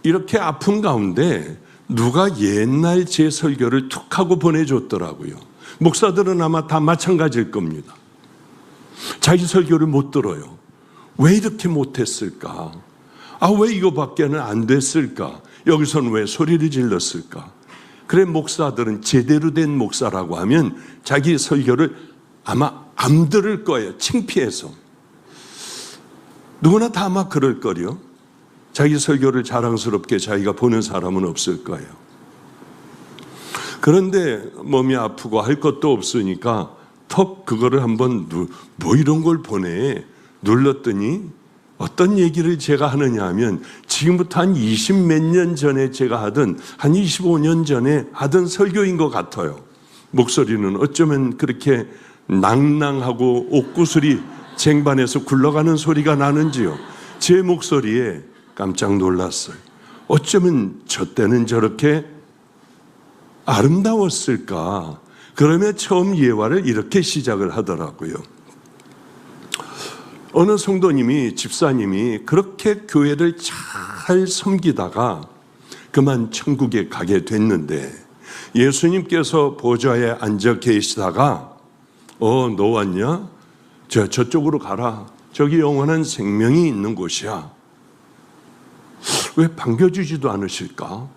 이렇게 아픈 가운데 누가 옛날 제 설교를 툭 하고 보내줬더라고요. 목사들은 아마 다 마찬가지일 겁니다. 자기 설교를 못 들어요. 왜 이렇게 못했을까? 왜 이거밖에는 안 됐을까? 여기서는 왜 소리를 질렀을까? 그래, 목사들은 제대로 된 목사라고 하면 자기 설교를 아마 안 들을 거예요. 창피해서. 누구나 다 아마 그럴 거요. 자기 설교를 자랑스럽게 자기가 보는 사람은 없을 거예요. 그런데 몸이 아프고 할 것도 없으니까 턱 그거를 한번 뭐 이런 걸 보내 눌렀더니 어떤 얘기를 제가 하느냐 하면 지금부터 한 20 몇 년 전에 제가 하던 한 25년 전에 하던 설교인 것 같아요. 목소리는 어쩌면 그렇게 낭낭하고 옥구슬이 쟁반에서 굴러가는 소리가 나는지요. 제 목소리에 깜짝 놀랐어요. 어쩌면 저 때는 저렇게 아름다웠을까? 그러면 처음 예화를 이렇게 시작을 하더라고요. 어느 성도님이, 집사님이 그렇게 교회를 잘 섬기다가 그만 천국에 가게 됐는데 예수님께서 보좌에 앉아 계시다가 너 왔냐? 저쪽으로 가라. 저기 영원한 생명이 있는 곳이야. 왜 반겨주지도 않으실까?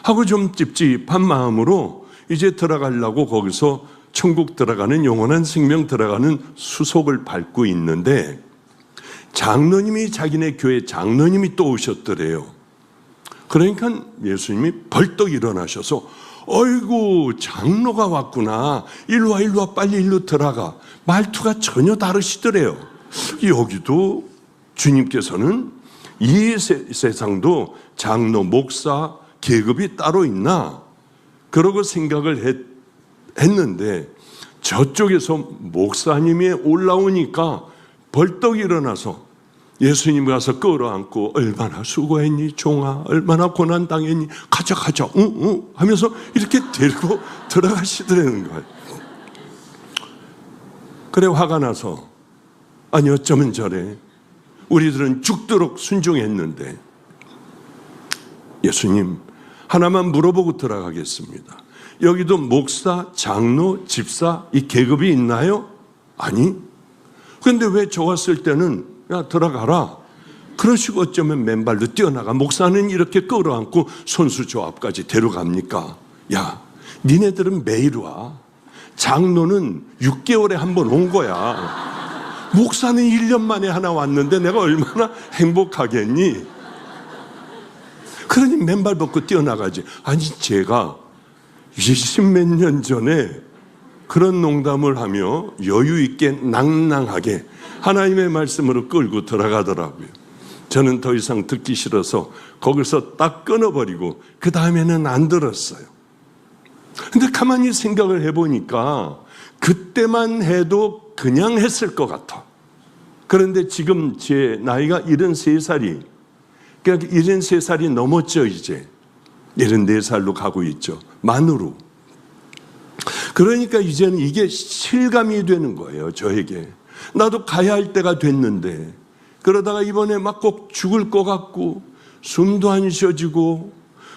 하고 좀 찝찝한 마음으로 이제 들어가려고 거기서 천국 들어가는 영원한 생명 들어가는 수속을 밟고 있는데 장로님이, 자기네 교회 장로님이 또 오셨더래요. 그러니까 예수님이 벌떡 일어나셔서 어이구, 장로가 왔구나. 일로 와, 빨리 일로 들어가. 말투가 전혀 다르시더래요. 여기도 주님께서는 이 세상도 장로, 목사 계급이 따로 있나? 그러고 생각을 했는데 저쪽에서 목사님이 올라오니까 벌떡 일어나서 예수님 가서 끌어안고 얼마나 수고했니 종아, 얼마나 고난당했니, 가자 응 하면서 이렇게 데리고 들어가시더라는 거예요. 그래 화가 나서 아니 어쩌면 저래, 우리들은 죽도록 순종했는데 예수님 하나만 물어보고 들어가겠습니다. 여기도 목사, 장로, 집사 이 계급이 있나요? 아니. 그런데 왜 저 왔을 때는 야 들어가라 그러시고 어쩌면 맨발로 뛰어나가 목사는 이렇게 끌어안고 손수 저 앞까지 데려갑니까? 야 니네들은 매일 와. 장로는 6개월에 한 번 온 거야. 목사는 1년 만에 하나 왔는데 내가 얼마나 행복하겠니? 그러니 맨발 벗고 뛰어나가지. 아니 제가 20 몇 년 전에 그런 농담을 하며 여유 있게 낭낭하게 하나님의 말씀으로 끌고 들어가더라고요. 저는 더 이상 듣기 싫어서 거기서 딱 끊어버리고 그 다음에는 안 들었어요. 근데 가만히 생각을 해보니까 그때만 해도 그냥 했을 것 같아. 그런데 지금 제 나이가 73살이, 그러니까 73살이 넘었죠. 이제 74살로 가고 있죠. 만으로. 그러니까 이제는 이게 실감이 되는 거예요. 저에게. 나도 가야 할 때가 됐는데 그러다가 이번에 막 꼭 죽을 것 같고 숨도 안 쉬어지고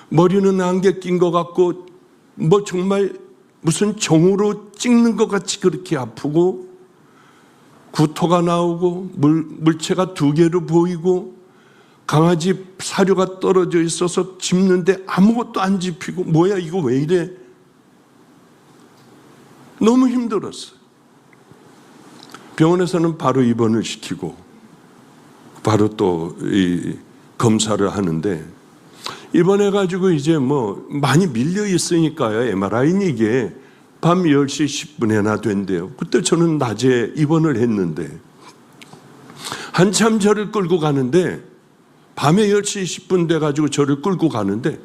머리는 안개 낀 것 같고 뭐 정말 무슨 정으로 찍는 것 같이 그렇게 아프고 구토가 나오고 물체가 2개로 보이고 강아지 사료가 떨어져 있어서 짚는데 아무것도 안 짚히고 뭐야 이거 왜 이래? 너무 힘들었어요. 병원에서는 바로 입원을 시키고 바로 또 이 검사를 하는데 입원해가지고 이제 뭐 많이 밀려 있으니까요. MRI는 이게 밤 10시 10분에나 된대요. 그때 저는 낮에 입원을 했는데 한참 저를 끌고 가는데 밤에 10시 10분 돼가지고 저를 끌고 가는데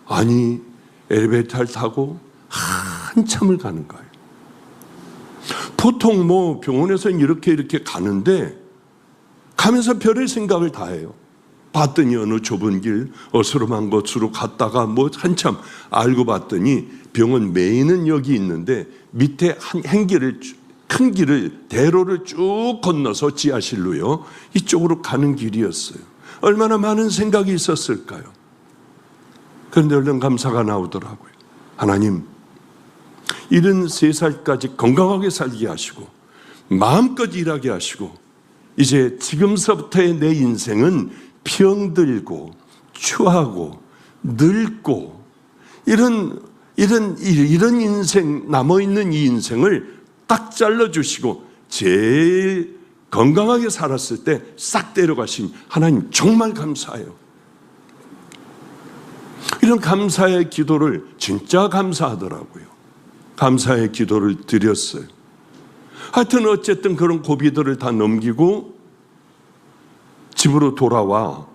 아니 엘리베이터를 타고 한참을 가는 거예요. 보통 뭐 병원에서는 이렇게 가는데 가면서 별의 생각을 다 해요. 봤더니 어느 좁은 길 어스름한 곳으로 갔다가 뭐 한참 알고 봤더니 병원 메인은 여기 있는데 밑에 한 행길을 큰 길을 대로를 쭉 건너서 지하실로요 이쪽으로 가는 길이었어요. 얼마나 많은 생각이 있었을까요? 그런데 얼른 감사가 나오더라고요. 하나님, 73살까지 건강하게 살게 하시고 마음껏 일하게 하시고 이제 지금서부터의 내 인생은 병들고 추하고 늙고 이런 인생, 남아있는 이 인생을 딱 잘라주시고 제일 건강하게 살았을 때 싹 데려가신 하나님 정말 감사해요. 이런 감사의 기도를 진짜 감사하더라고요. 감사의 기도를 드렸어요. 하여튼 어쨌든 그런 고비들을 다 넘기고 집으로 돌아와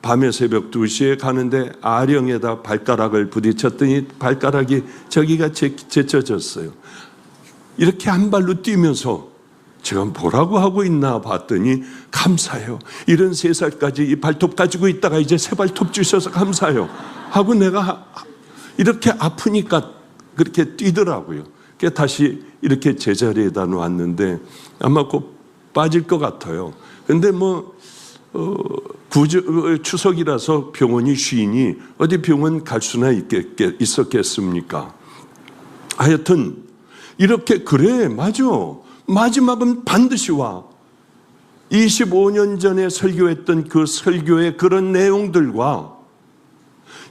밤에 새벽 2시에 가는데 아령에다 발가락을 부딪혔더니 발가락이 저기가 제쳐졌어요. 이렇게 한 발로 뛰면서 제가 뭐라고 하고 있나 봤더니 감사해요. 73살까지 이 발톱 가지고 있다가 이제 새 발톱 주셔서 감사해요 하고 내가 이렇게 아프니까 그렇게 뛰더라고요. 그래서 다시 이렇게 제자리에다 놓았는데 아마 곧 빠질 것 같아요. 근데 추석이라서 병원이 쉬니 어디 병원 갈 수나 있었겠습니까? 하여튼 이렇게 그래 맞아. 마지막은 반드시 와. 25년 전에 설교했던 그 설교의 그런 내용들과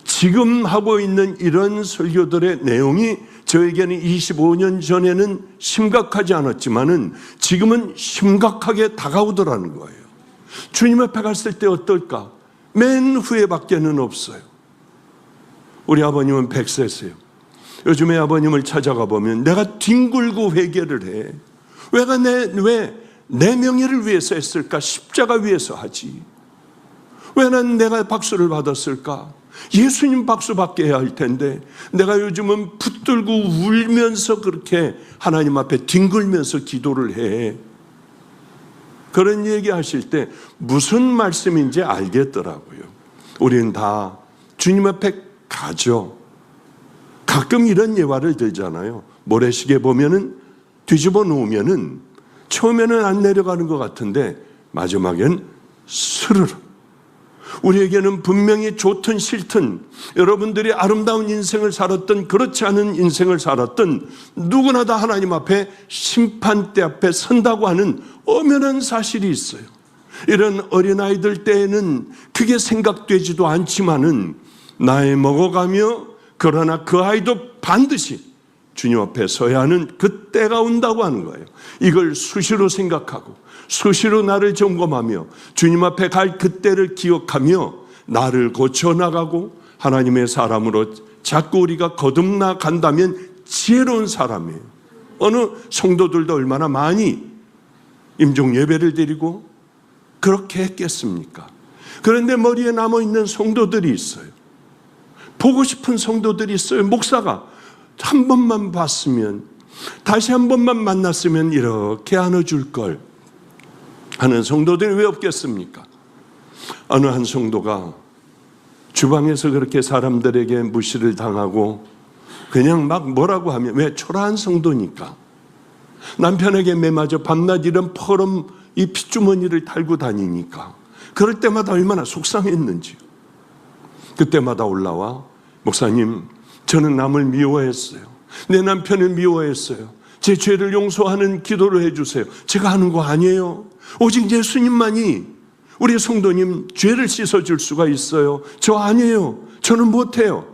지금 하고 있는 이런 설교들의 내용이 저에게는 25년 전에는 심각하지 않았지만은 지금은 심각하게 다가오더라는 거예요. 주님 앞에 갔을 때 어떨까? 맨 후회밖에는 없어요. 우리 아버님은 100세세요. 요즘에 아버님을 찾아가 보면 내가 뒹굴고 회개를 해. 왜 내 명예를 위해서 했을까? 십자가 위해서 하지. 왜 내가 박수를 받았을까? 예수님 박수 받게 해야 할 텐데 내가 요즘은 붙들고 울면서 그렇게 하나님 앞에 뒹굴면서 기도를 해. 그런 얘기 하실 때 무슨 말씀인지 알겠더라고요. 우리는 다 주님 앞에 가죠. 가끔 이런 예화를 들잖아요. 모래시계 보면은 뒤집어 놓으면은 처음에는 안 내려가는 것 같은데 마지막엔 스르르. 우리에게는 분명히 좋든 싫든 여러분들이 아름다운 인생을 살았든 그렇지 않은 인생을 살았든 누구나 다 하나님 앞에 심판대 앞에 선다고 하는 엄연한 사실이 있어요. 이런 어린아이들 때에는 그게 생각되지도 않지만은 나이 먹어가며 그러나 그 아이도 반드시 주님 앞에 서야 하는 그때가 온다고 하는 거예요. 이걸 수시로 생각하고 수시로 나를 점검하며 주님 앞에 갈 그때를 기억하며 나를 고쳐나가고 하나님의 사람으로 자꾸 우리가 거듭나 간다면 지혜로운 사람이에요. 어느 성도들도 얼마나 많이 임종 예배를 드리고 그렇게 했겠습니까? 그런데 머리에 남아있는 성도들이 있어요. 보고 싶은 성도들이 있어요. 목사가 한 번만 봤으면, 다시 한 번만 만났으면 이렇게 안아줄 걸 하는 성도들이 왜 없겠습니까? 어느 한 성도가 주방에서 그렇게 사람들에게 무시를 당하고 그냥 막 뭐라고 하면, 왜? 초라한 성도니까 남편에게 매맞아 밤낮 이런 퍼럼 이 핏주머니를 달고 다니니까 그럴 때마다 얼마나 속상했는지요. 그때마다 올라와, 목사님, 저는 남을 미워했어요. 내 남편을 미워했어요. 제 죄를 용서하는 기도를 해주세요. 제가 하는 거 아니에요. 오직 예수님만이 우리 성도님 죄를 씻어줄 수가 있어요. 저 아니에요. 저는 못해요.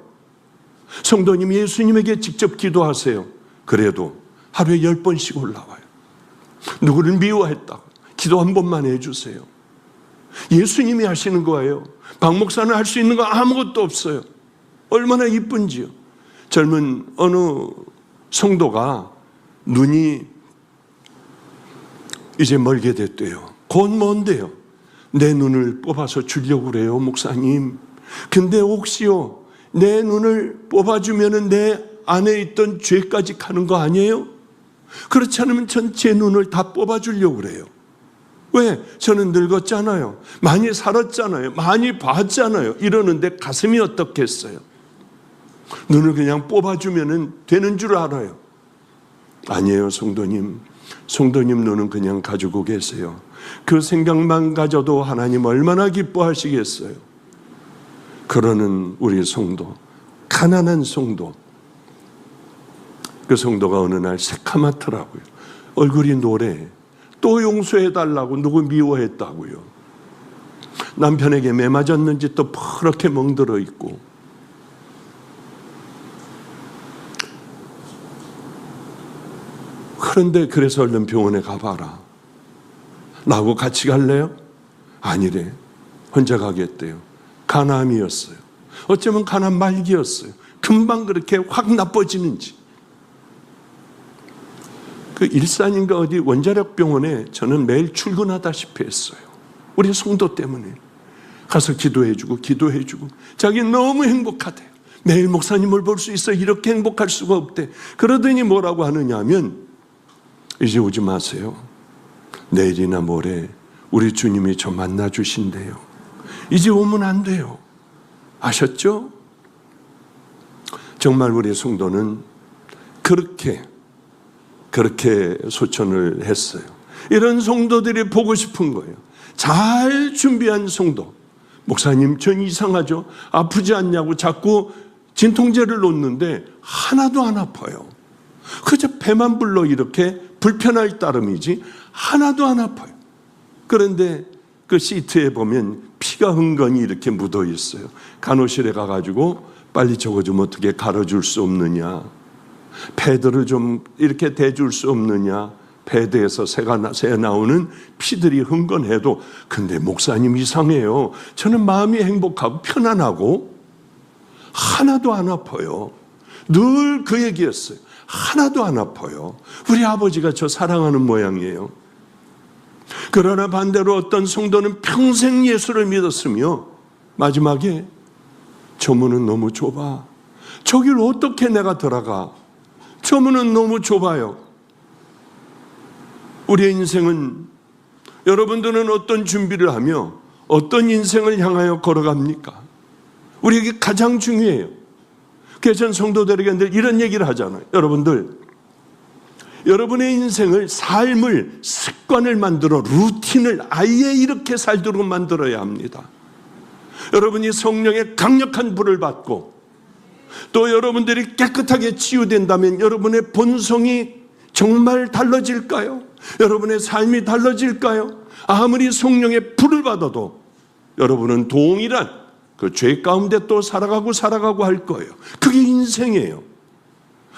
성도님 예수님에게 직접 기도하세요. 그래도 하루에 10번씩 올라와요. 누구를 미워했다고 기도 한 번만 해주세요. 예수님이 하시는 거예요. 박 목사는 할 수 있는 거 아무것도 없어요. 얼마나 이쁜지요. 젊은 어느 성도가 눈이 이제 멀게 됐대요. 곧 먼데요. 내 눈을 뽑아서 주려고 그래요, 목사님. 근데 혹시요, 내 눈을 뽑아주면 내 안에 있던 죄까지 가는 거 아니에요? 그렇지 않으면 전 제 눈을 다 뽑아주려고 그래요. 왜? 저는 늙었잖아요. 많이 살았잖아요. 많이 봤잖아요. 이러는데 가슴이 어떻겠어요? 눈을 그냥 뽑아주면 되는 줄 알아요. 아니에요, 성도님. 성도님 눈은 그냥 가지고 계세요. 그 생각만 가져도 하나님 얼마나 기뻐하시겠어요. 그러는 우리 성도, 가난한 성도. 그 성도가 어느 날 새카맣더라고요. 얼굴이 노래. 또 용서해달라고 누구 미워했다고요. 남편에게 매 맞았는지 또 퍼렇게 멍들어 있고. 그런데 그래서 얼른 병원에 가봐라. 나하고 같이 갈래요? 아니래. 혼자 가겠대요. 간암이었어요. 어쩌면 간암 말기였어요. 금방 그렇게 확 나빠지는지. 그 일산인가 어디 원자력 병원에 저는 매일 출근하다시피 했어요. 우리 성도 때문에. 가서 기도해주고 자기는 너무 행복하대요. 매일 목사님을 볼 수 있어 이렇게 행복할 수가 없대. 그러더니 뭐라고 하느냐 하면 이제 오지 마세요. 내일이나 모레 우리 주님이 저 만나 주신대요. 이제 오면 안 돼요. 아셨죠? 정말 우리 성도는 그렇게 소천을 했어요. 이런 성도들이 보고 싶은 거예요. 잘 준비한 성도. 목사님, 전 이상하죠? 아프지 않냐고 자꾸 진통제를 놓는데 하나도 안 아파요. 그저 배만 불러 이렇게 불편할 따름이지 하나도 안 아파요. 그런데 그 시트에 보면 피가 흥건히 이렇게 묻어 있어요. 간호실에 가가지고 빨리 저거 좀 어떻게 갈아줄 수 없느냐, 패드를 좀 이렇게 대줄 수 없느냐, 패드에서 새 나오는 피들이 흥건해도 근데 목사님 이상해요. 저는 마음이 행복하고 편안하고 하나도 안 아파요. 늘 그 얘기였어요. 하나도 안 아파요. 우리 아버지가 저 사랑하는 모양이에요. 그러나 반대로 어떤 성도는 평생 예수를 믿었으며 마지막에 저 문은 너무 좁아. 저길 어떻게 내가 들어가? 저 문은 너무 좁아요. 우리의 인생은, 여러분들은 어떤 준비를 하며 어떤 인생을 향하여 걸어갑니까? 우리에게 가장 중요해요. 그래서 전 성도들에게 늘 이런 얘기를 하잖아요. 여러분의 인생을, 삶을, 습관을 만들어 루틴을 아예 이렇게 살도록 만들어야 합니다. 여러분이 성령의 강력한 불을 받고 또 여러분들이 깨끗하게 치유된다면 여러분의 본성이 정말 달라질까요? 여러분의 삶이 달라질까요? 아무리 성령의 불을 받아도 여러분은 동일한 그 죄 가운데 또 살아가고 할 거예요. 그게 인생이에요.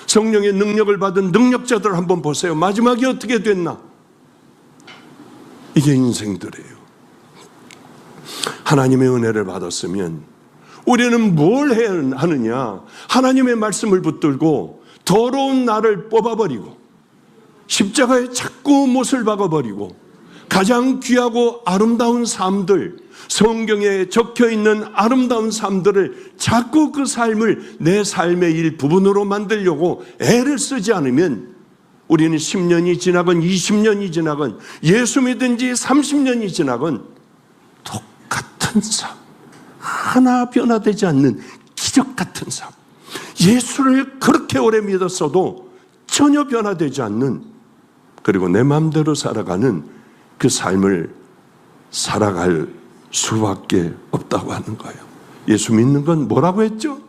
성령의 능력을 받은 능력자들 한번 보세요. 마지막이 어떻게 됐나? 이게 인생들이에요. 하나님의 은혜를 받았으면 우리는 뭘 해야 하느냐? 하나님의 말씀을 붙들고 더러운 나를 뽑아버리고 십자가에 자꾸 못을 박아버리고 가장 귀하고 아름다운 삶들, 성경에 적혀있는 아름다운 삶들을 자꾸 그 삶을 내 삶의 일부분으로 만들려고 애를 쓰지 않으면 우리는 10년이 지나건 20년이 지나건 예수 믿은 지 30년이 지나건 똑같은 삶, 하나 변화되지 않는 기적 같은 삶, 예수를 그렇게 오래 믿었어도 전혀 변화되지 않는, 그리고 내 마음대로 살아가는 그 삶을 살아갈 수밖에 없다고 하는 거예요. 예수 믿는 건 뭐라고 했죠?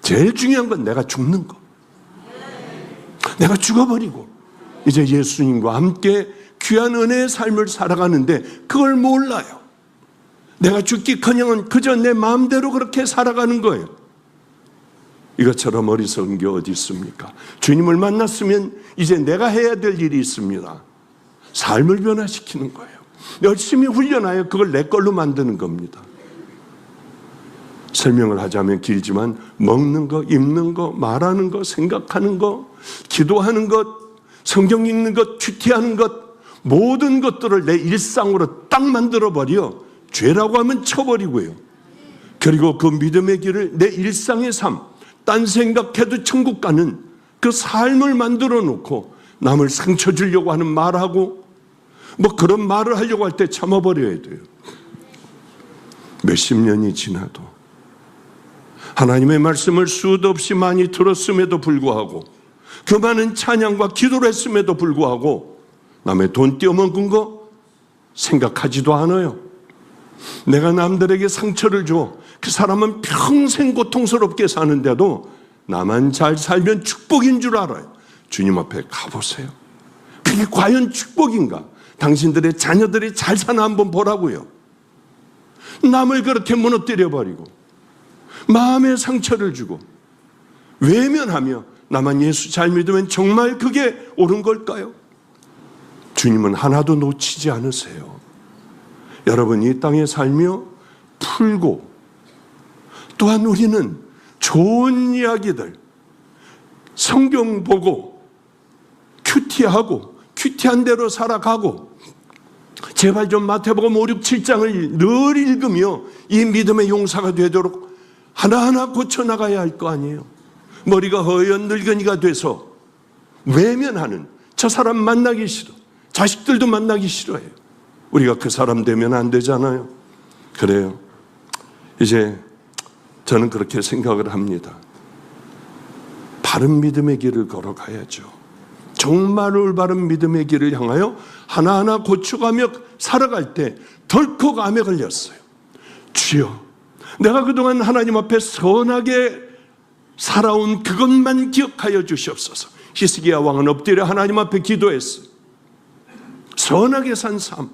제일 중요한 건 내가 죽는 거. 내가 죽어버리고 이제 예수님과 함께 귀한 은혜의 삶을 살아가는데 그걸 몰라요. 내가 죽기커녕은 그저 내 마음대로 그렇게 살아가는 거예요. 이것처럼 어리석은 게 어디 있습니까? 주님을 만났으면 이제 내가 해야 될 일이 있습니다. 삶을 변화시키는 거예요. 열심히 훈련하여 그걸 내 걸로 만드는 겁니다. 설명을 하자면 길지만 먹는 거, 입는 거, 말하는 거, 생각하는 거, 기도하는 것, 성경 읽는 것, 큐티하는 것, 모든 것들을 내 일상으로 딱 만들어버려 죄라고 하면 쳐버리고요. 그리고 그 믿음의 길을 내 일상의 삶, 딴 생각해도 천국 가는 그 삶을 만들어 놓고 남을 상처 주려고 하는 말하고 뭐 그런 말을 하려고 할 때 참아버려야 돼요. 몇십 년이 지나도 하나님의 말씀을 수도 없이 많이 들었음에도 불구하고 그 많은 찬양과 기도를 했음에도 불구하고 남의 돈 떼어먹은 거 생각하지도 않아요. 내가 남들에게 상처를 줘 그 사람은 평생 고통스럽게 사는데도 나만 잘 살면 축복인 줄 알아요. 주님 앞에 가보세요. 그게 과연 축복인가? 당신들의 자녀들이 잘 사나 한번 보라고요. 남을 그렇게 무너뜨려버리고 마음에 상처를 주고 외면하며 나만 예수 잘 믿으면 정말 그게 옳은 걸까요? 주님은 하나도 놓치지 않으세요. 여러분, 이 땅에 살며 풀고, 또한 우리는 좋은 이야기들, 성경 보고 큐티한 대로 살아가고, 제발 좀 마태복음 5, 6, 7장을 늘 읽으며 이 믿음의 용사가 되도록 하나하나 고쳐나가야 할 거 아니에요. 머리가 허연 늙은이가 돼서 외면하는, 저 사람 만나기 싫어, 자식들도 만나기 싫어해요. 우리가 그 사람 되면 안 되잖아요. 그래요. 이제 저는 그렇게 생각을 합니다. 바른 믿음의 길을 걸어가야죠. 정말 올바른 믿음의 길을 향하여 하나하나 고쳐가며 살아갈 때 덜컥 암에 걸렸어요. 주여, 내가 그동안 하나님 앞에 선하게 살아온 그것만 기억하여 주시옵소서. 히스기야 왕은 엎드려 하나님 앞에 기도했어요. 선하게 산 삶,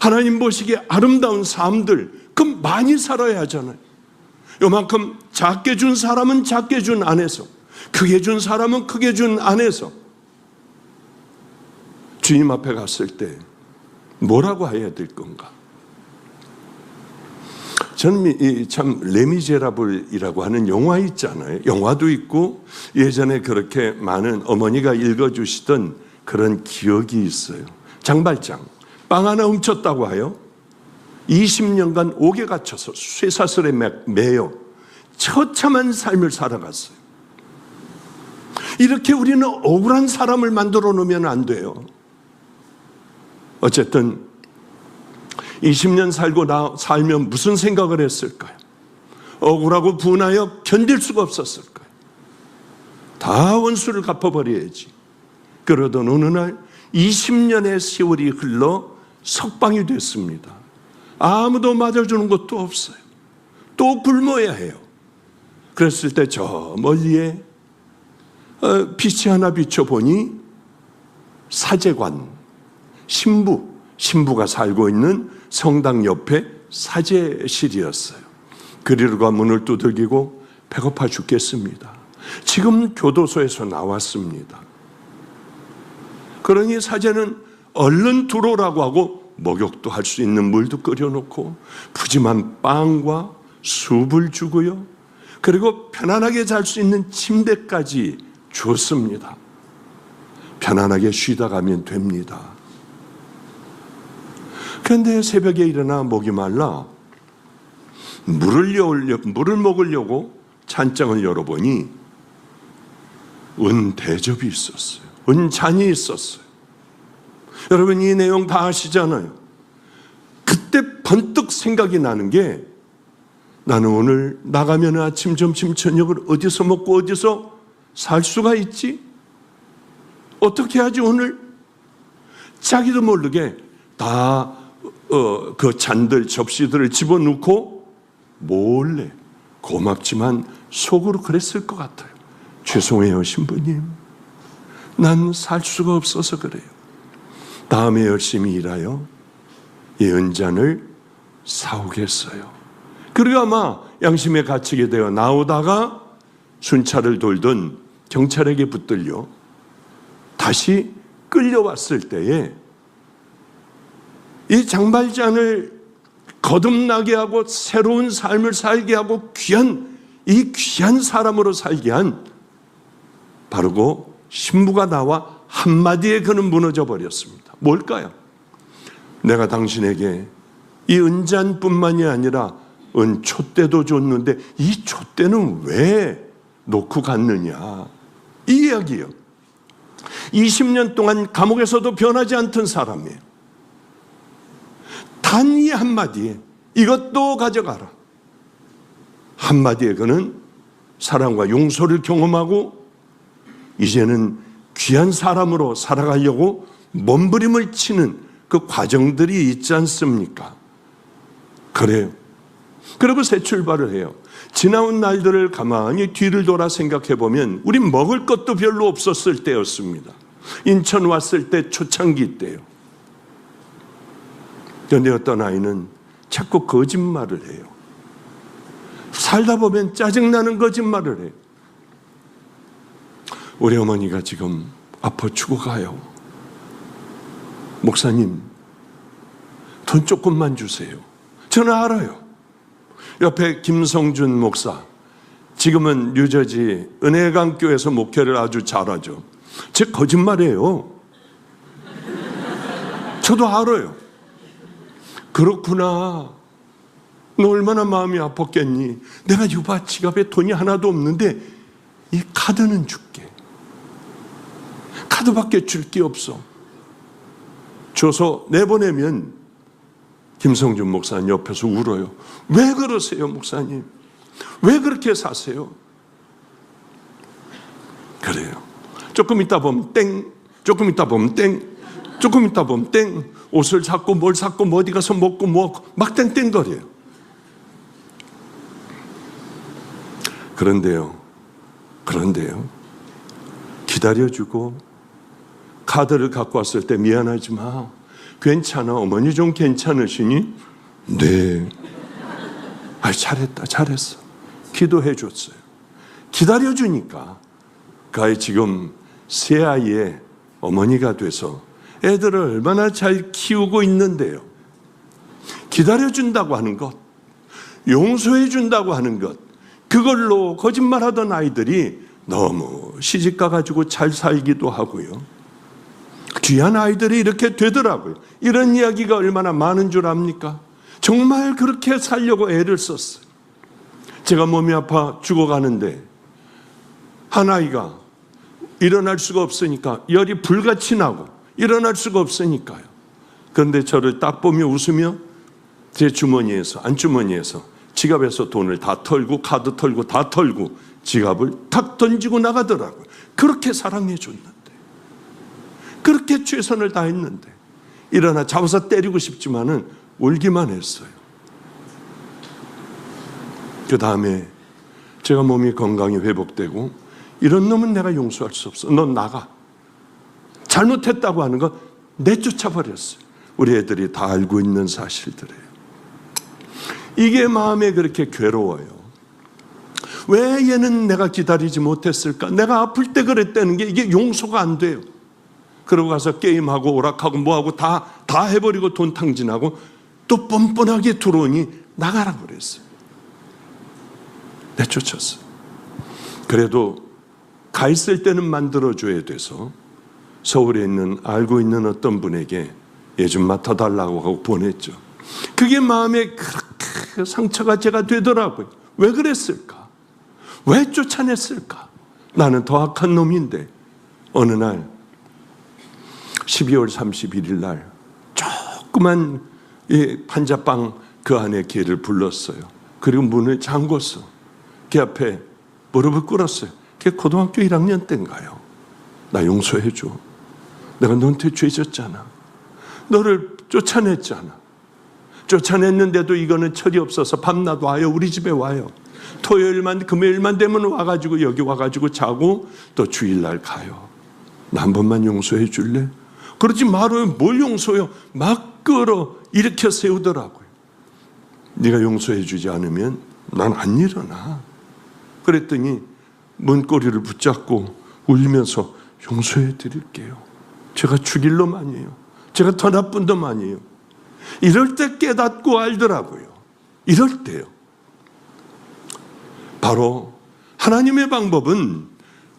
하나님 보시기에 아름다운 삶들, 그럼 많이 살아야 하잖아요. 요만큼 작게 준 사람은 작게 준 안에서, 크게 준 사람은 크게 준 안에서 주님 앞에 갔을 때 뭐라고 해야 될 건가? 저는 참 레미제라블이라고 하는 영화 있잖아요. 영화도 있고 예전에 그렇게 많은 어머니가 읽어주시던 그런 기억이 있어요. 장발장, 빵 하나 훔쳤다고 하여 20년간 옥에 갇혀서 쇠사슬에 매여 처참한 삶을 살아갔어요. 이렇게 우리는 억울한 사람을 만들어 놓으면 안 돼요. 어쨌든 20년 살면 무슨 생각을 했을까요? 억울하고 분하여 견딜 수가 없었을까요? 다 원수를 갚아버려야지. 그러던 어느 날 20년의 세월이 흘러 석방이 됐습니다. 아무도 맞아주는 것도 없어요. 또 굶어야 해요. 그랬을 때 저 멀리에 빛이 하나 비춰보니 사제관, 신부가 살고 있는 성당 옆에 사제실이었어요. 그리로가 문을 두들기고 배고파 죽겠습니다. 지금 교도소에서 나왔습니다. 그러니 사제는 얼른 들어오라고 하고 목욕도 할 수 있는 물도 끓여놓고 푸짐한 빵과 숲을 주고요. 그리고 편안하게 잘 수 있는 침대까지 줬습니다. 편안하게 쉬다 가면 됩니다. 그런데 새벽에 일어나 목이 말라 물을 먹으려고 찬장을 열어보니 은대접이 있었어요. 은잔이 있었어요. 여러분, 이 내용 다 아시잖아요. 그때 번뜩 생각이 나는 게, 나는 오늘 나가면 아침, 점심, 저녁을 어디서 먹고 어디서 살 수가 있지? 어떻게 하지 오늘? 자기도 모르게 다 그 잔들, 접시들을 집어넣고 몰래, 고맙지만 속으로 그랬을 것 같아요. 죄송해요, 신부님. 난 살 수가 없어서 그래요. 다음에 열심히 일하여 이 은잔을 사오겠어요. 그리고 아마 양심에 갇히게 되어 나오다가 순찰을 돌던 경찰에게 붙들려 다시 끌려왔을 때에 이 장발잔을 거듭나게 하고 새로운 삶을 살게 하고 귀한 사람으로 살게 한 바로 그 신부가 나와 한마디에 그는 무너져 버렸습니다. 뭘까요? 내가 당신에게 이 은잔뿐만이 아니라 은촛대도 줬는데 이 촛대는 왜 놓고 갔느냐, 이 이야기예요. 20년 동안 감옥에서도 변하지 않던 사람이에요. 단 이 한마디에 이것도 가져가라. 한마디에 그는 사랑과 용서를 경험하고 이제는 귀한 사람으로 살아가려고 몸부림을 치는 그 과정들이 있지 않습니까? 그래요. 그리고 새 출발을 해요. 지나온 날들을 가만히 뒤를 돌아 생각해 보면 우리 먹을 것도 별로 없었을 때였습니다. 인천 왔을 때 초창기 때요. 그런데 어떤 아이는 자꾸 거짓말을 해요. 살다 보면 짜증나는 거짓말을 해요. 우리 어머니가 지금 아파 죽어가요. 목사님, 돈 조금만 주세요. 저는 알아요. 옆에 김성준 목사, 지금은 뉴저지 은혜강교회에서 목회를 아주 잘하죠. 제 거짓말이에요. 저도 알아요. 그렇구나. 너 얼마나 마음이 아팠겠니? 내가 유바 지갑에 돈이 하나도 없는데 이 카드는 줄게. 카드밖에 줄 게 없어. 줘서 내보내면 김성준 목사님 옆에서 울어요. 왜 그러세요, 목사님? 왜 그렇게 사세요? 그래요. 조금 있다 보면 땡, 조금 있다 보면 땡, 조금 있다 보면 땡. 옷을 샀고 뭘 샀고 뭐 어디 가서 먹고 뭐 막 땡땡거려요. 그런데요. 기다려주고 카드를 갖고 왔을 때 미안하지 마. 괜찮아. 어머니 좀 괜찮으시니? 네. 잘했어. 기도해 줬어요. 기다려주니까 그 아이 지금 새 아이의 어머니가 돼서 애들을 얼마나 잘 키우고 있는데요. 기다려준다고 하는 것, 용서해준다고 하는 것, 그걸로 거짓말하던 아이들이 너무 시집가 가지고 잘 살기도 하고요. 귀한 아이들이 이렇게 되더라고요. 이런 이야기가 얼마나 많은 줄 압니까? 정말 그렇게 살려고 애를 썼어요. 제가 몸이 아파 죽어가는데 한 아이가 일어날 수가 없으니까 열이 불같이 나고 일어날 수가 없으니까요. 그런데 저를 딱 보며 웃으며 제 주머니에서, 안주머니에서 지갑에서 돈을 다 털고 카드 털고 다 털고 지갑을 탁 던지고 나가더라고요. 그렇게 사랑해 줬는데, 그렇게 최선을 다했는데 일어나 잡아서 때리고 싶지만은 울기만 했어요. 그 다음에 제가 몸이 건강히 회복되고 이런 놈은 내가 용서할 수 없어. 넌 나가. 잘못했다고 하는 거 내쫓아버렸어요. 우리 애들이 다 알고 있는 사실들이에요. 이게 마음에 그렇게 괴로워요. 왜 얘는 내가 기다리지 못했을까? 내가 아플 때 그랬다는 게 이게 용서가 안 돼요. 그러고 가서 게임하고 오락하고 뭐하고 다 해버리고 돈 탕진하고 또 뻔뻔하게 들어오니 나가라고 그랬어요. 내쫓았어요. 그래도 가 있을 때는 만들어줘야 돼서 서울에 있는 알고 있는 어떤 분에게 얘 좀 맡아달라고 하고 보냈죠. 그게 마음에 그렇게 상처가 제가 되더라고요. 왜 그랬을까? 왜 쫓아냈을까? 나는 더 악한 놈인데. 어느 날 12월 31일 날 조그만 판자빵 그 안에 걔를 불렀어요. 그리고 문을 잠궜어. 걔 앞에 무릎을 꿇었어요. 걔 고등학교 1학년 때인가요? 나 용서해줘. 내가 너한테 죄졌잖아. 너를 쫓아냈잖아. 쫓아냈는데도 이거는 철이 없어서 밤낮 와요. 우리 집에 와요. 토요일만 금요일만 되면 와가지고 여기 와가지고 자고 또 주일날 가요. 나 한 번만 용서해 줄래? 그러지 말아요. 뭘 용서해요? 막 끌어 일으켜 세우더라고요. 네가 용서해 주지 않으면 난 안 일어나. 그랬더니 문고리를 붙잡고 울면서 용서해 드릴게요. 제가 죽일 놈 아니에요. 제가 더 나쁜 놈 아니에요. 이럴 때 깨닫고 알더라고요. 이럴 때요. 바로 하나님의 방법은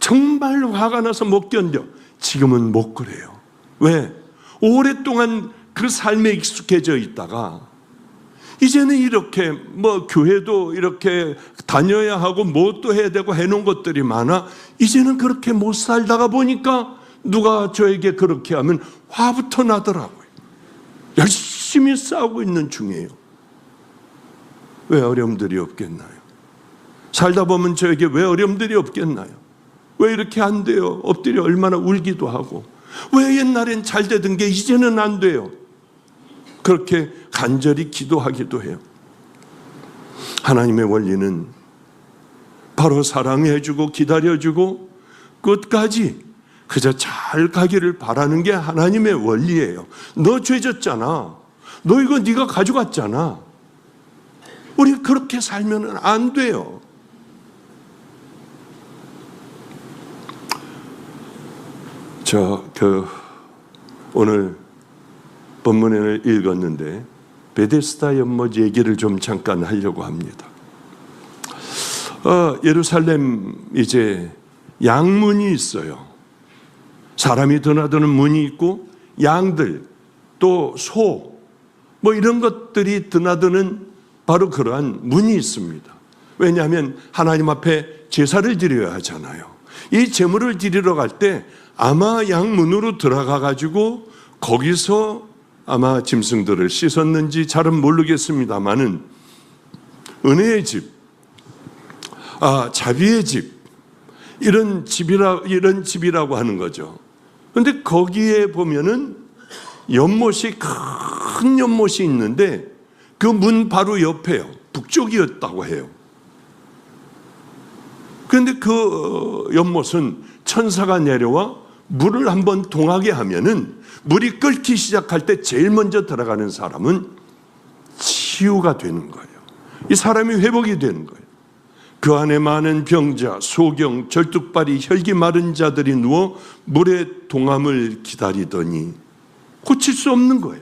정말 화가 나서 못 견뎌. 지금은 못 그래요. 왜? 오랫동안 그 삶에 익숙해져 있다가 이제는 이렇게 뭐 교회도 이렇게 다녀야 하고 뭐 또 해야 되고 해놓은 것들이 많아. 이제는 그렇게 못 살다가 보니까 누가 저에게 그렇게 하면 화부터 나더라고요. 열심히 싸우고 있는 중이에요. 왜 어려움들이 없겠나요? 살다 보면 저에게 왜 어려움들이 없겠나요? 왜 이렇게 안 돼요? 엎드려 얼마나 울기도 하고, 왜 옛날엔 잘 되던 게 이제는 안 돼요? 그렇게 간절히 기도하기도 해요. 하나님의 원리는 바로 사랑해주고 기다려주고 끝까지 그저 잘 가기를 바라는 게 하나님의 원리예요. 너 죄졌잖아. 너 이거 네가 가져갔잖아. 우리 그렇게 살면 안 돼요. 오늘 본문을 읽었는데 베데스다 연못 얘기를 좀 잠깐 하려고 합니다. 예루살렘 이제 양문이 있어요. 사람이 드나드는 문이 있고 양들 또 소 뭐 이런 것들이 드나드는 바로 그러한 문이 있습니다. 왜냐하면 하나님 앞에 제사를 드려야 하잖아요. 이 제물을 드리러 갈 때 아마 양문으로 들어가 가지고 거기서 아마 짐승들을 씻었는지 잘은 모르겠습니다만은 은혜의 집, 자비의 집 이런 집이라고 하는 거죠. 그런데 거기에 보면은 연못이 큰 연못이 있는데 그 문 바로 옆에요. 북쪽이었다고 해요. 그런데 그 연못은 천사가 내려와 물을 한번 동하게 하면은 물이 끓기 시작할 때 제일 먼저 들어가는 사람은 치유가 되는 거예요. 이 사람이 회복이 되는 거예요. 그 안에 많은 병자, 소경, 절뚝발이, 혈기 마른 자들이 누워 물의 동함을 기다리더니 고칠 수 없는 거예요.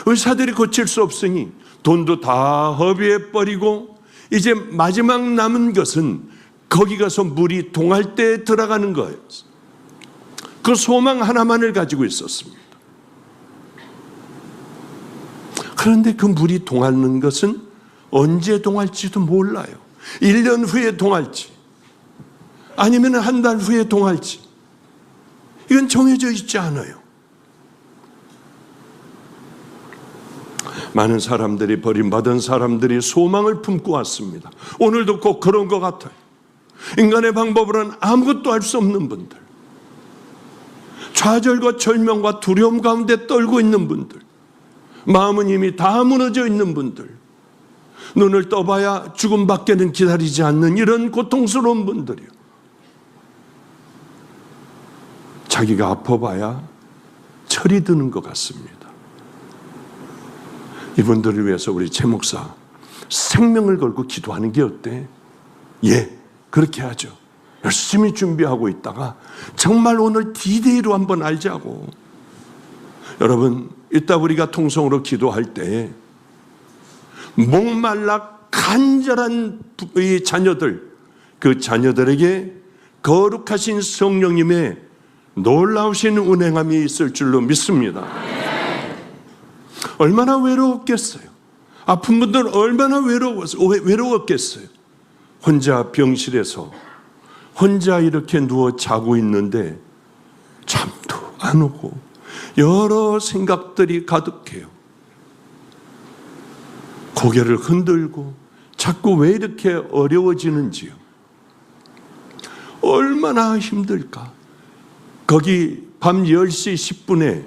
의사들이 고칠 수 없으니 돈도 다 허비해 버리고 이제 마지막 남은 것은 거기 가서 물이 동할 때 들어가는 거예요. 그 소망 하나만을 가지고 있었습니다. 그런데 그 물이 동하는 것은 언제 동할지도 몰라요. 1년 후에 동할지 아니면 한 달 후에 동할지 이건 정해져 있지 않아요. 많은 사람들이, 버림받은 사람들이 소망을 품고 왔습니다. 오늘도 꼭 그런 것 같아요. 인간의 방법으로는 아무것도 할 수 없는 분들, 좌절과 절망과 두려움 가운데 떨고 있는 분들, 마음은 이미 다 무너져 있는 분들, 눈을 떠봐야 죽음밖에는 기다리지 않는 이런 고통스러운 분들이요. 자기가 아파봐야 철이 드는 것 같습니다. 이분들을 위해서 우리 최 목사 생명을 걸고 기도하는 게 어때? 예, 그렇게 하죠. 열심히 준비하고 있다가 정말 오늘 D-Day로 한번 알자고. 여러분, 이따 우리가 통성으로 기도할 때 목말라 간절한 이 자녀들, 그 자녀들에게 거룩하신 성령님의 놀라우신 운행함이 있을 줄로 믿습니다. 얼마나 외로웠겠어요. 아픈 분들은 얼마나 외로웠겠어요. 혼자 병실에서 혼자 이렇게 누워 자고 있는데 잠도 안 오고 여러 생각들이 가득해요. 고개를 흔들고 자꾸 왜 이렇게 어려워지는지요. 얼마나 힘들까. 거기 밤 10시 10분에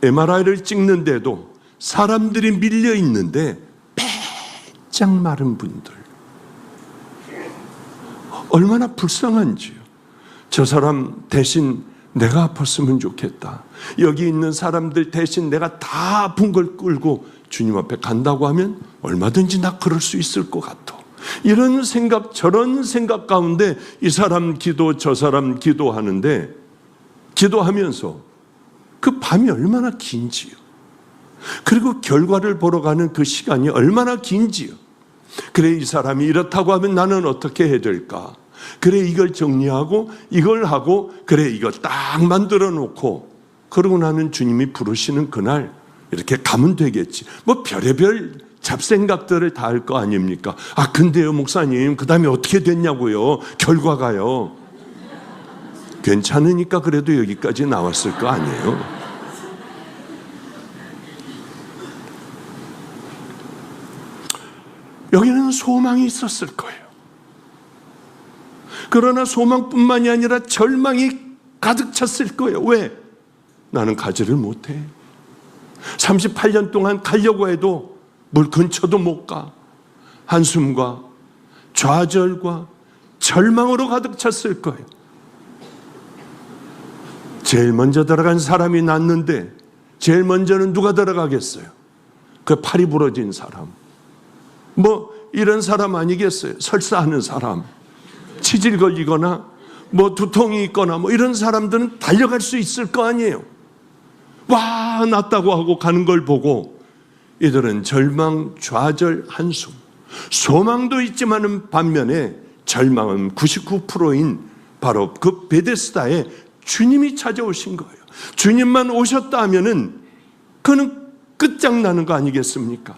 MRI를 찍는데도 사람들이 밀려 있는데 빼짝 마른 분들, 얼마나 불쌍한지요. 저 사람 대신 내가 아팠으면 좋겠다. 여기 있는 사람들 대신 내가 다 아픈 걸 끌고 주님 앞에 간다고 하면 얼마든지 나 그럴 수 있을 것 같아. 이런 생각, 저런 생각 가운데 이 사람 기도, 저 사람 기도하는데, 기도하면서 그 밤이 얼마나 긴지요. 그리고 결과를 보러 가는 그 시간이 얼마나 긴지요. 그래, 이 사람이 이렇다고 하면 나는 어떻게 해야 될까? 그래, 이걸 정리하고 이걸 하고, 그래, 이거 딱 만들어 놓고, 그러고 나는 주님이 부르시는 그날 이렇게 가면 되겠지. 뭐 별의별 잡생각들을 다 할 거 아닙니까? 아, 근데요 목사님, 그 다음에 어떻게 됐냐고요. 결과가요. 괜찮으니까 그래도 여기까지 나왔을 거 아니에요. 여기는 소망이 있었을 거예요. 그러나 소망뿐만이 아니라 절망이 가득 찼을 거예요. 왜? 나는 가지를 못해. 38년 동안 가려고 해도 물 근처도 못 가. 한숨과 좌절과 절망으로 가득 찼을 거예요. 제일 먼저 들어간 사람이 낫는데 제일 먼저는 누가 들어가겠어요? 그 팔이 부러진 사람. 뭐 이런 사람 아니겠어요? 설사하는 사람. 치질 걸리거나 뭐 두통이 있거나 뭐 이런 사람들은 달려갈 수 있을 거 아니에요. 와, 낫다고 하고 가는 걸 보고 이들은 절망, 좌절, 한숨. 소망도 있지만은 반면에 절망은 99%인 바로 그 베데스다에 주님이 찾아오신 거예요. 주님만 오셨다 하면은 그는 끝장나는 거 아니겠습니까?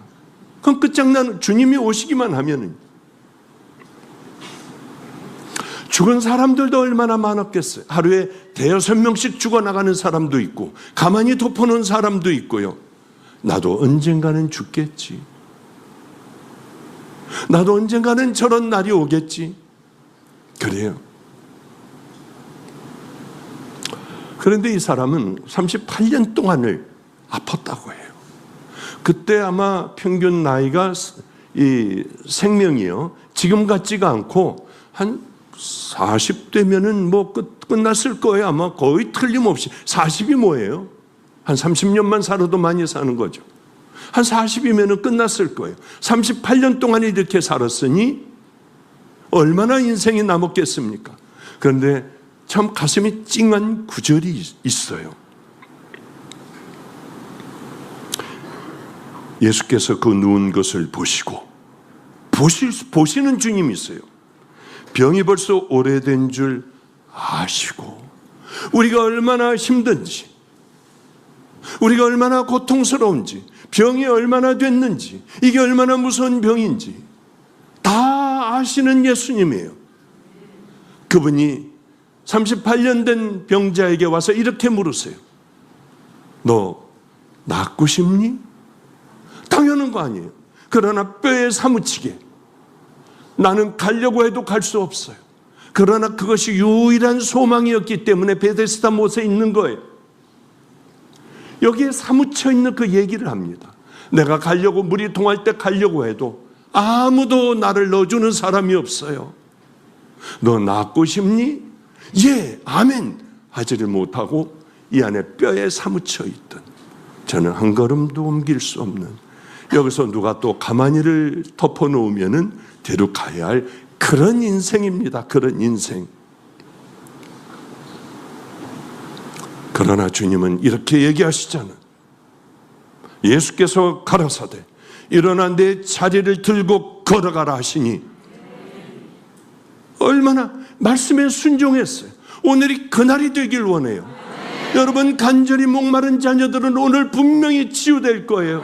그럼 끝장나는, 주님이 오시기만 하면은. 죽은 사람들도 얼마나 많았겠어요. 하루에 대여섯 명씩 죽어나가는 사람도 있고 가만히 덮어놓은 사람도 있고요. 나도 언젠가는 죽겠지. 나도 언젠가는 저런 날이 오겠지. 그래요. 그런데 이 사람은 38년 동안을 아팠다고 해요. 그때 아마 평균 나이가 이 생명이요, 지금 같지가 않고 한 40대면은 뭐 끝났을 거예요. 아마 거의 틀림없이. 40이 뭐예요? 한 30년만 살아도 많이 사는 거죠. 한 40이면은 끝났을 거예요. 38년 동안 이렇게 살았으니 얼마나 인생이 남았겠습니까? 그런데 참 가슴이 찡한 구절이 있어요. 예수께서 그 누운 것을 보시고, 보시는 주님이 있어요. 병이 벌써 오래된 줄 아시고, 우리가 얼마나 힘든지, 우리가 얼마나 고통스러운지, 병이 얼마나 됐는지, 이게 얼마나 무서운 병인지 다 아시는 예수님이에요. 그분이 38년 된 병자에게 와서 이렇게 물으세요. 너 낫고 싶니? 당연한 거 아니에요. 그러나 뼈에 사무치게 나는 가려고 해도 갈 수 없어요. 그러나 그것이 유일한 소망이었기 때문에 베데스다 못에 있는 거예요. 여기에 사무쳐 있는 그 얘기를 합니다. 내가 가려고, 물이 동할 때 가려고 해도 아무도 나를 넣어주는 사람이 없어요. 너 낫고 싶니? 예, 아멘 하지를 못하고 이 안에 뼈에 사무쳐 있던, 저는 한 걸음도 옮길 수 없는, 여기서 누가 또 가만히를 덮어놓으면은 데려가야 할 그런 인생입니다. 그런 인생. 그러나 주님은 이렇게 얘기하시잖아요. 예수께서 가라사대 일어나 내 자리를 들고 걸어가라 하시니 얼마나 말씀에 순종했어요. 오늘이 그날이 되길 원해요. 여러분, 간절히 목마른 자녀들은 오늘 분명히 치유될 거예요.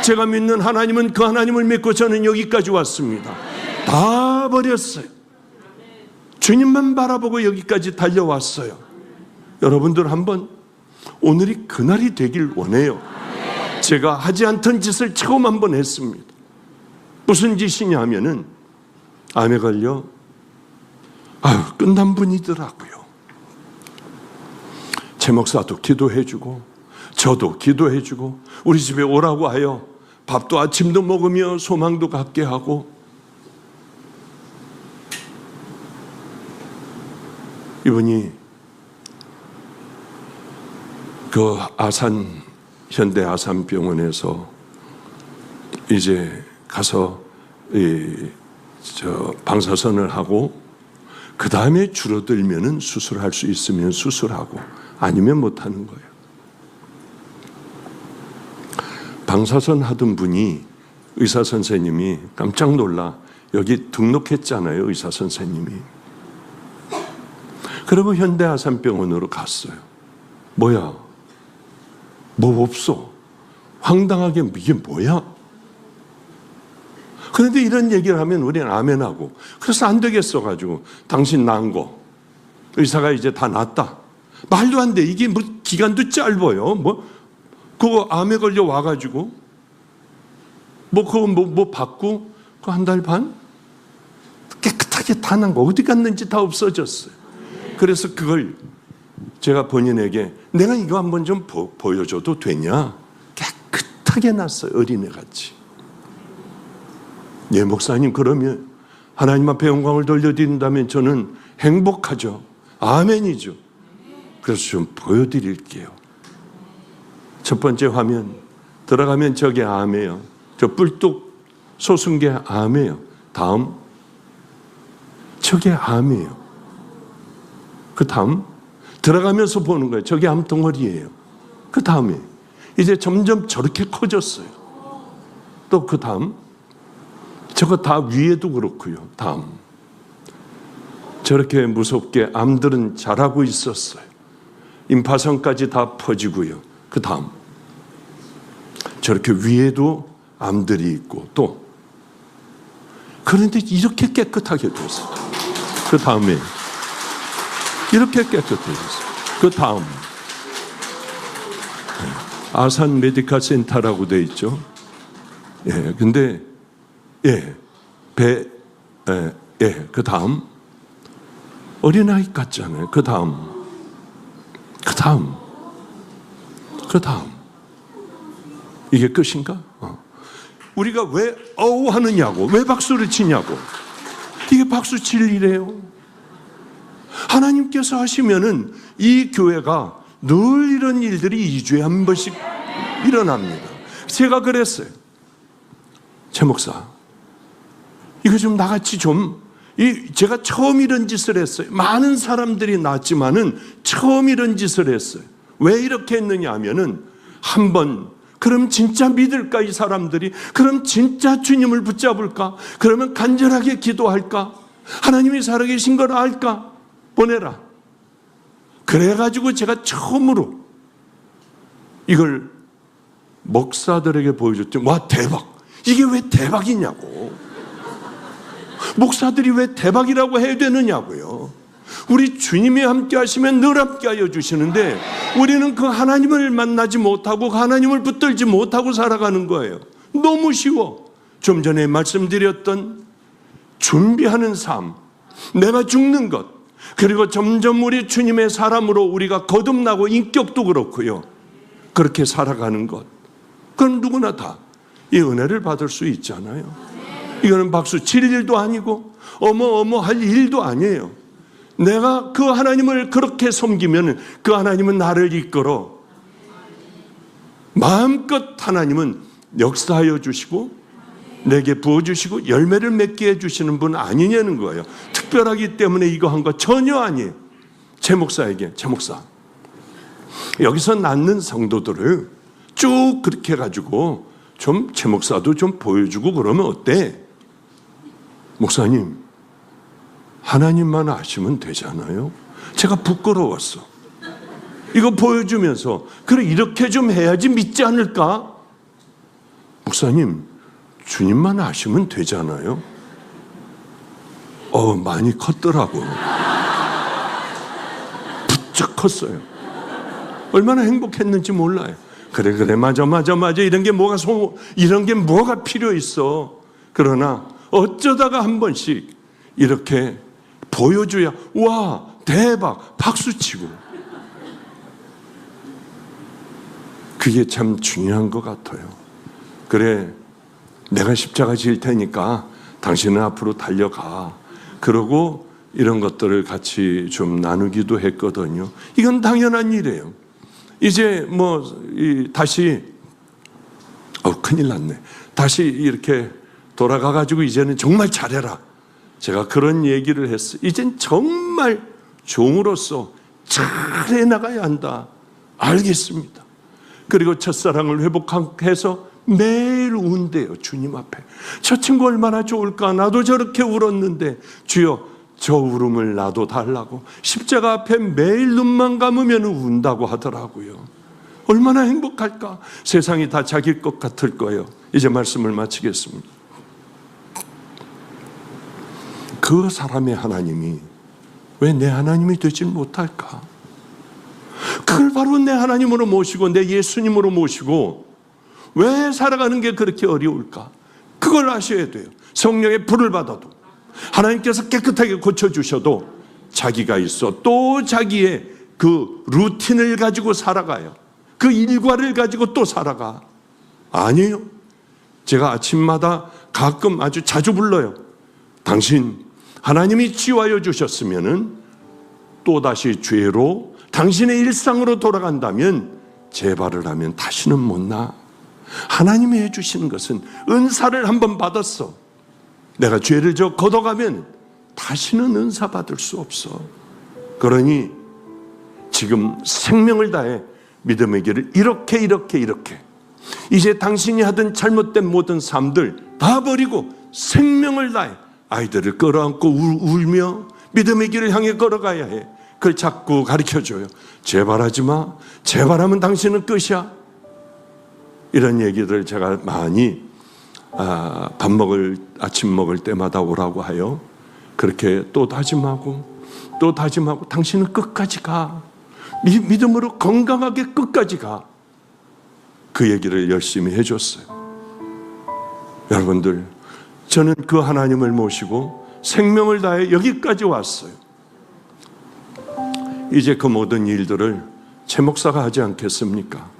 제가 믿는 하나님은 그 하나님을 믿고 저는 여기까지 왔습니다. 다 버렸어요. 주님만 바라보고 여기까지 달려왔어요. 여러분들 한번 오늘이 그날이 되길 원해요. 제가 하지 않던 짓을 처음 한번 했습니다. 무슨 짓이냐 하면은 암에 걸려 끝난 분이더라고요. 제 목사도 기도해주고 저도 기도해주고 우리 집에 오라고 하여 밥도 아침도 먹으며 소망도 갖게 하고, 이분이 그 현대 아산병원에서 이제 가서 방사선을 하고 그 다음에 줄어들면은 수술할 수 있으면 수술하고 아니면 못하는 거예요. 방사선 하던 분이, 의사 선생님이 깜짝 놀라 여기 등록했잖아요. 의사 선생님이. 그리고 현대아산병원으로 갔어요. 뭐야? 뭐 없어. 황당하게 이게 뭐야? 그런데 이런 얘기를 하면 우리는 아멘하고, 그래서 안 되겠어 가지고 당신 낳은 거 의사가 이제 다 낫다. 말도 안 돼. 이게 뭐 기간도 짧아요. 뭐 그거 암에 걸려 와가지고 뭐 받고 그 한 달 반 깨끗하게 다 난 거, 어디 갔는지 다 없어졌어요. 그래서 그걸 제가 본인에게 내가 이거 한번 좀 보여줘도 되냐? 깨끗하게 났어요. 어린애같이. 예, 목사님, 그러면 하나님 앞에 영광을 돌려드린다면 저는 행복하죠. 아멘이죠. 그래서 좀 보여드릴게요. 첫 번째 화면 들어가면 저게 암이에요. 저 뿔뚝 솟은 게 암이에요. 다음, 저게 암이에요. 그 다음 들어가면서 보는 거예요. 저게 암덩어리예요. 그 다음에 이제 점점 저렇게 커졌어요. 또 그 다음, 저거 다 위에도 그렇고요. 다음, 저렇게 무섭게 암들은 자라고 있었어요. 임파선까지 다 퍼지고요. 그 다음, 저렇게 위에도 암들이 있고, 또 그런데 이렇게 깨끗하게 됐어요. 그 다음에 이렇게 깨끗해졌어요. 그 다음, 아산 메디컬 센터라고 되어 있죠. 예, 근데 그 다음, 어린아이 같잖아요. 그 다음, 이게 끝인가? 우리가 왜 어우 하느냐고, 왜 박수를 치냐고. 이게 박수 칠 일이에요. 하나님께서 하시면은 이 교회가 늘 이런 일들이 2주에 한 번씩 일어납니다. 제가 그랬어요. 최 목사, 이거 좀 나같이 제가 처음 이런 짓을 했어요. 많은 사람들이 났지만은 처음 이런 짓을 했어요. 왜 이렇게 했느냐 하면은, 한번 그럼 진짜 믿을까 이 사람들이? 그럼 진짜 주님을 붙잡을까? 그러면 간절하게 기도할까? 하나님이 살아계신 걸 알까? 보내라. 그래가지고 제가 처음으로 이걸 목사들에게 보여줬더니, 와, 대박! 이게 왜 대박이냐고. 목사들이 왜 대박이라고 해야 되느냐고요. 우리 주님이 함께 하시면 늘 함께 하여 주시는데, 우리는 그 하나님을 만나지 못하고 그 하나님을 붙들지 못하고 살아가는 거예요. 너무 쉬워. 좀 전에 말씀드렸던 준비하는 삶, 내가 죽는 것, 그리고 점점 우리 주님의 사람으로 우리가 거듭나고, 인격도 그렇고요, 그렇게 살아가는 것, 그건 누구나 다 이 은혜를 받을 수 있잖아요. 이거는 박수 칠 일도 아니고 어머 할 일도 아니에요. 내가 그 하나님을 그렇게 섬기면 그 하나님은 나를 이끌어 마음껏 하나님은 역사하여 주시고 내게 부어주시고 열매를 맺게 해주시는 분 아니냐는 거예요. 특별하기 때문에 이거 한 거 전혀 아니에요. 최 목사에게, 최 목사, 여기서 낳는 성도들을 쭉 그렇게 해가지고 좀 최 목사도 좀 보여주고 그러면 어때? 목사님, 하나님만 아시면 되잖아요. 제가 부끄러웠어. 이거 보여주면서, 그래, 이렇게 좀 해야지 믿지 않을까? 목사님, 주님만 아시면 되잖아요. 많이 컸더라고. 부쩍 컸어요. 얼마나 행복했는지 몰라요. 그래, 맞아. 이런 게 뭐가 필요 있어. 그러나 어쩌다가 한 번씩 이렇게 보여줘야, 와, 대박, 박수치고. 그게 참 중요한 것 같아요. 그래, 내가 십자가 질 테니까 당신은 앞으로 달려가. 그러고 이런 것들을 같이 좀 나누기도 했거든요. 이건 당연한 일이에요. 이제 다시 큰일 났네. 다시 이렇게 돌아가가지고 이제는 정말 잘해라. 제가 그런 얘기를 했어요. 이젠 정말 종으로서 잘해 나가야 한다. 알겠습니다. 그리고 첫사랑을 회복해서 매일 운대요. 주님 앞에. 저 친구 얼마나 좋을까. 나도 저렇게 울었는데 주여, 저 울음을 나도 달라고. 십자가 앞에 매일 눈만 감으면 운다고 하더라고요. 얼마나 행복할까. 세상이 다 자기 것 같을 거예요. 이제 말씀을 마치겠습니다. 그 사람의 하나님이 왜 내 하나님이 되지 못할까? 그걸 바로 내 하나님으로 모시고 내 예수님으로 모시고 왜 살아가는 게 그렇게 어려울까? 그걸 아셔야 돼요. 성령의 불을 받아도, 하나님께서 깨끗하게 고쳐주셔도 자기가 있어 또 자기의 그 루틴을 가지고 살아가요. 그 일과를 가지고 또 살아가. 아니에요. 제가 아침마다 가끔 아주 자주 불러요. 당신 하나님이 치유하여 주셨으면은 또다시 죄로 당신의 일상으로 돌아간다면 재발을 하면 다시는 못 나. 하나님이 해주시는 것은 은사를 한번 받았어. 내가 죄를 걷어가면 다시는 은사 받을 수 없어. 그러니 지금 생명을 다해 믿음의 길을 이렇게 이제 당신이 하던 잘못된 모든 삶들 다 버리고 생명을 다해 아이들을 끌어안고 울며 믿음의 길을 향해 걸어가야 해. 그걸 자꾸 가르쳐줘요. 재발하지 마. 재발하면 당신은 끝이야. 이런 얘기들 제가 많이 아침 먹을 때마다 오라고 하여 그렇게 또 다짐하고 당신은 끝까지 가. 믿음으로 건강하게 끝까지 가. 그 얘기를 열심히 해줬어요. 여러분들, 저는 그 하나님을 모시고 생명을 다해 여기까지 왔어요. 이제 그 모든 일들을 최 목사가 하지 않겠습니까?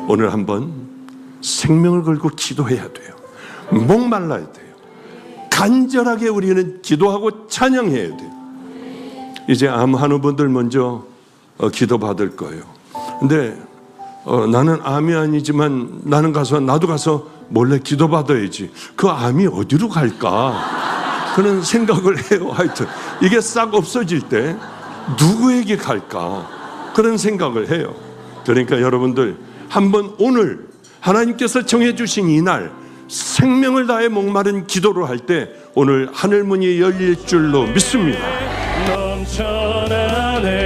오늘 한번 생명을 걸고 기도해야 돼요. 목말라야 돼요. 간절하게 우리는 기도하고 찬양해야 돼요. 이제 암 하는 분들 먼저 기도 받을 거예요. 근데 나는 암이 아니지만 나도 가서 몰래 기도 받아야지. 그 암이 어디로 갈까? 그런 생각을 해요. 하여튼 이게 싹 없어질 때 누구에게 갈까? 그런 생각을 해요. 그러니까 여러분들 한번 오늘 하나님께서 정해주신 이날 생명을 다해 목마른 기도를 할 때 오늘 하늘문이 열릴 줄로 믿습니다. 넘쳐나네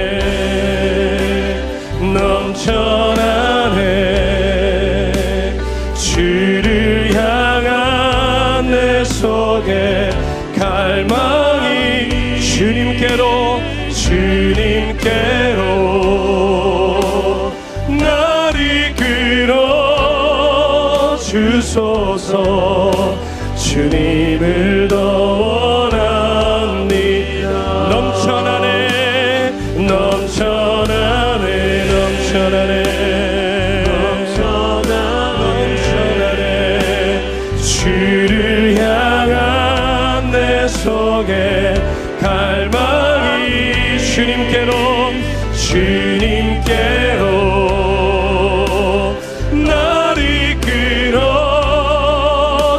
주를 향한 내 속에 갈망이 주님께로 나를 이끌어 주소서. 주님을 더 원합니다. 넘쳐나네 주를 향한 내 속에 갈망이 주님께로 나를 이끌어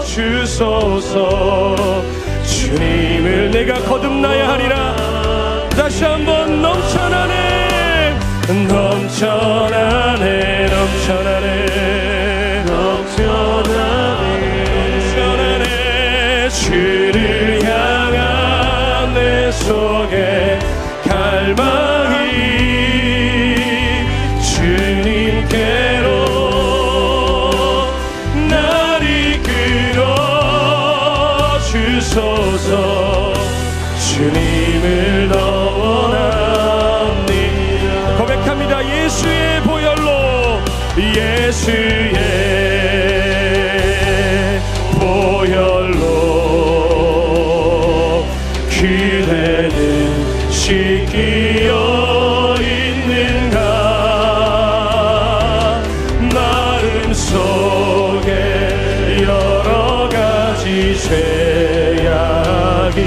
주소서. 주님을 내가 거듭나야 하리라. 다시 한번 넘쳐나네 주를 향한 내 속에 갈망이 주님께로 나를 이끌어 주소서. 주님을 더 원합니다. 고백합니다. 예수의 보혈로 그대는 씻기어 있는가. 마음속에 여러 가지 죄악이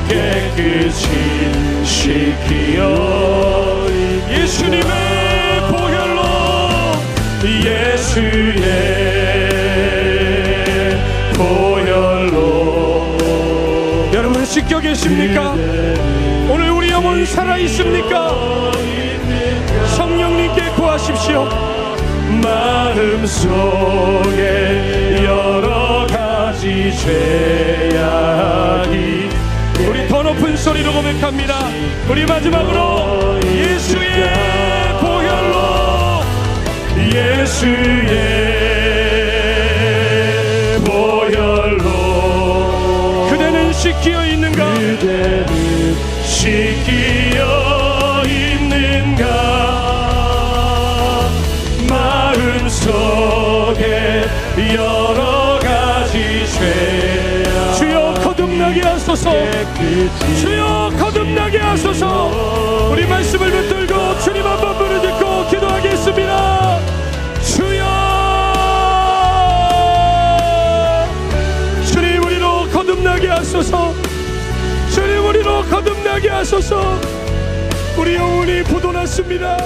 깨끗이 씻기어 예수님의 보혈로 여러분 씻겨 계십니까? 오늘 우리 영혼 살아 있습니까? 성령님께 구하십시오. 마음속에 여러 가지 죄악이 우리 더 높은 소리로 고백합니다. 우리 마지막으로 예수의 보혈로 그대는 씻기어 있는가? 마음속에 여러 가지 죄 주여 거듭나게 하소서. 주여 거듭나게 하소서. 우리 말씀을 붙들고 주님 한번 부르짖고 기도하겠습니다. 주여 주님 하소서. 주님, 우리로 거듭나게 하소서. 우리 영혼이 부도났습니다.